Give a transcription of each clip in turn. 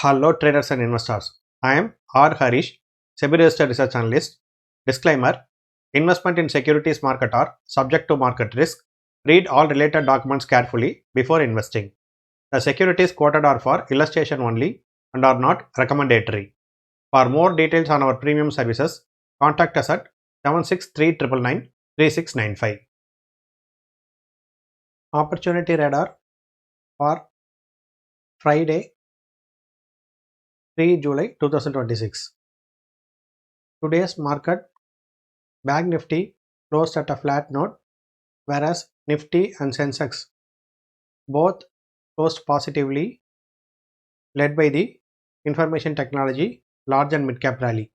Hello traders and investors. I am R. Harish, SEBI Registered Research Analyst. Disclaimer: investment in securities market are subject to market risk. Read all related documents carefully before investing. The securities quoted are for illustration only and are not recommendatory. For more details on our premium services, contact us at 76399 Opportunity Radar for Friday, 3 July 2026. Today's market, Bank Nifty closed at a flat note, whereas Nifty and Sensex both closed positively, led by the information technology large and mid cap rally.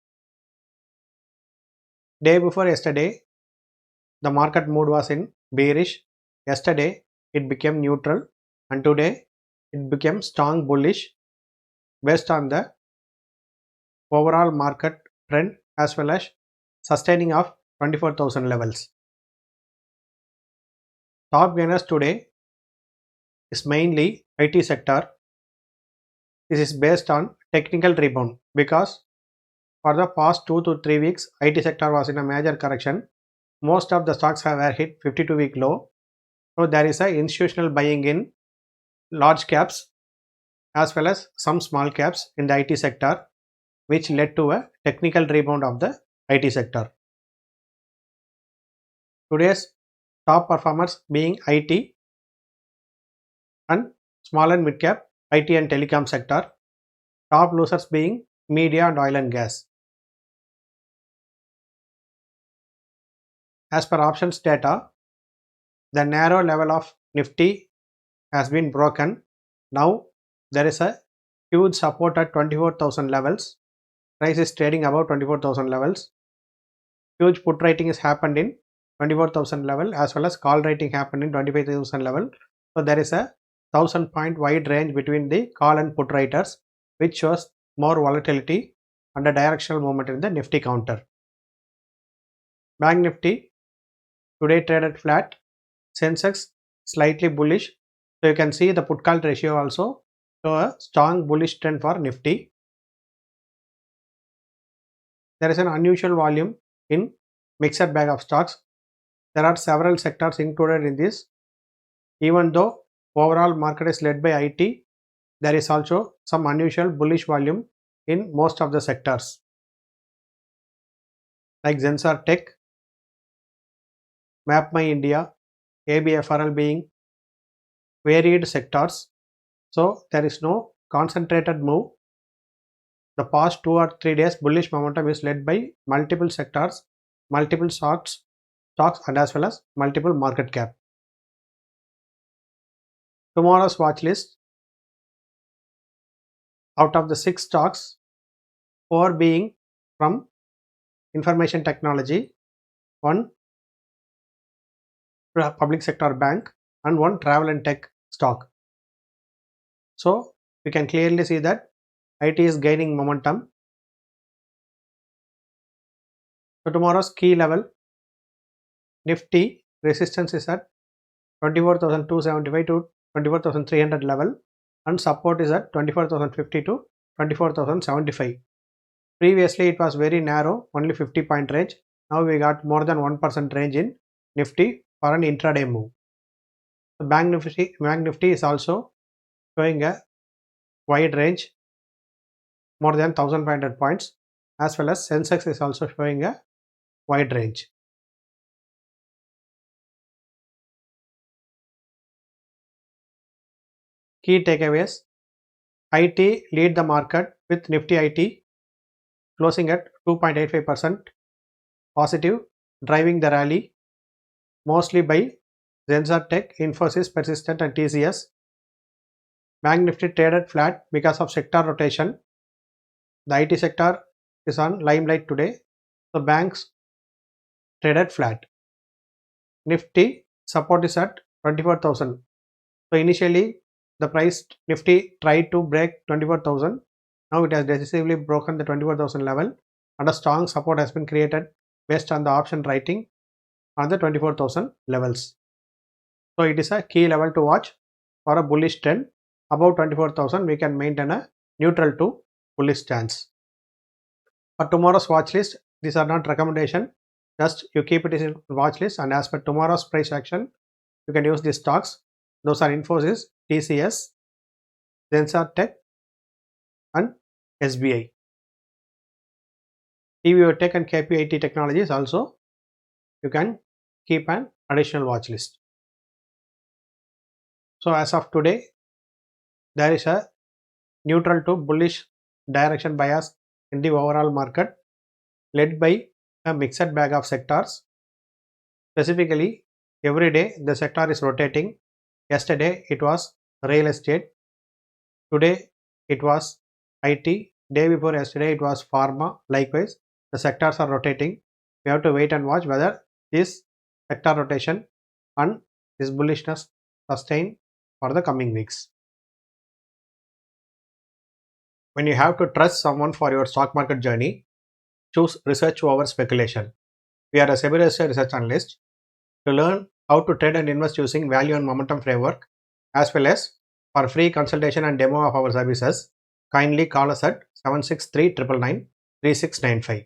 Day before yesterday, the market mood was in bearish. Yesterday, it became neutral, and today it became strong bullish based on the overall market trend as well as sustaining of 24,000 levels. Top gainers today is mainly IT sector. This is based on technical rebound because for the past 2 to 3 weeks, IT sector was in a major correction. Most of the stocks have hit 52-week low. So there is a institutional buying in large caps as well as some small caps in the IT sector, which led to a technical rebound of the IT sector. Today's top performers being IT and small and mid cap IT and telecom sector. Top losers being media and oil and gas. As per options data, the narrow level of Nifty has been broken. Now there is a huge support at 24,000 levels. Price is trading above 24,000 levels. Huge put writing is happened in 24,000 level as well as call writing happened in 25,000 level. So there is a 1000 point wide range between the call and put writers, which shows more volatility and a directional movement in the Nifty counter. Bank Nifty today traded flat. Sensex slightly bullish. So you can see the put call ratio also show a strong bullish trend for Nifty. There is an unusual volume in mixed bag of stocks. There are several sectors included in this. Even though overall market is led by IT, there is also some unusual bullish volume in most of the sectors like Zensar Tech, MapMyIndia, ABFRL being varied sectors. So there is no concentrated move. The past 2 or 3 days bullish momentum is led by multiple sectors, multiple stocks and as well as multiple market cap. Tomorrow's watch list, out of the 6 stocks, 4 being from information technology, 1 public sector bank and 1 travel and tech stock. So we can clearly see that IT is gaining momentum. So tomorrow's key level, Nifty resistance is at 24,275 to 24,300 level and support is at 24,050 to 24,075. Previously it was very narrow, only 50 point range. Now we got more than 1% range in Nifty for an intraday move. The Bank Nifty is also showing a wide range, more than 1500 points, as well as Sensex is also showing a wide range. Key takeaways: IT lead the market with Nifty IT closing at 2.85% positive, driving the rally mostly by Zensar Tech, Infosys, Persistent and TCS. Bank Nifty traded flat because of sector rotation. The IT sector is on limelight today. The banks traded flat. Nifty support is at 24,000. So initially the price Nifty tried to break 24,000. Now it has decisively broken the 24,000 level and a strong support has been created based on the option writing on the 24,000 levels. So it is a key level to watch for a bullish trend. Above 24,000 we can maintain a neutral to bullish stance. For tomorrow's watch list, these are not recommendation. Just you keep it in watch list, and as per tomorrow's price action, you can use these stocks. Those are Infosys, TCS, Zensar Tech, and SBI. TVO Tech and KPIT Technologies also you can keep an additional watch list. So as of today, there is a neutral to bullish direction bias in the overall market, led by a mixed bag of sectors. Specifically, every day the sector is rotating. Yesterday it was real estate, today it was IT, day before yesterday it was pharma. Likewise, the sectors are rotating. We have to wait and watch whether this sector rotation and this bullishness sustain for the coming weeks. When you have to trust someone for your stock market journey, choose research over speculation. We are a SEBI registered research analyst. To learn how to trade and invest using value and momentum framework, as well as for free consultation and demo of our services, kindly call us at 763 999 3695.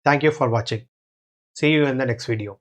Thank you for watching. See you in the next video.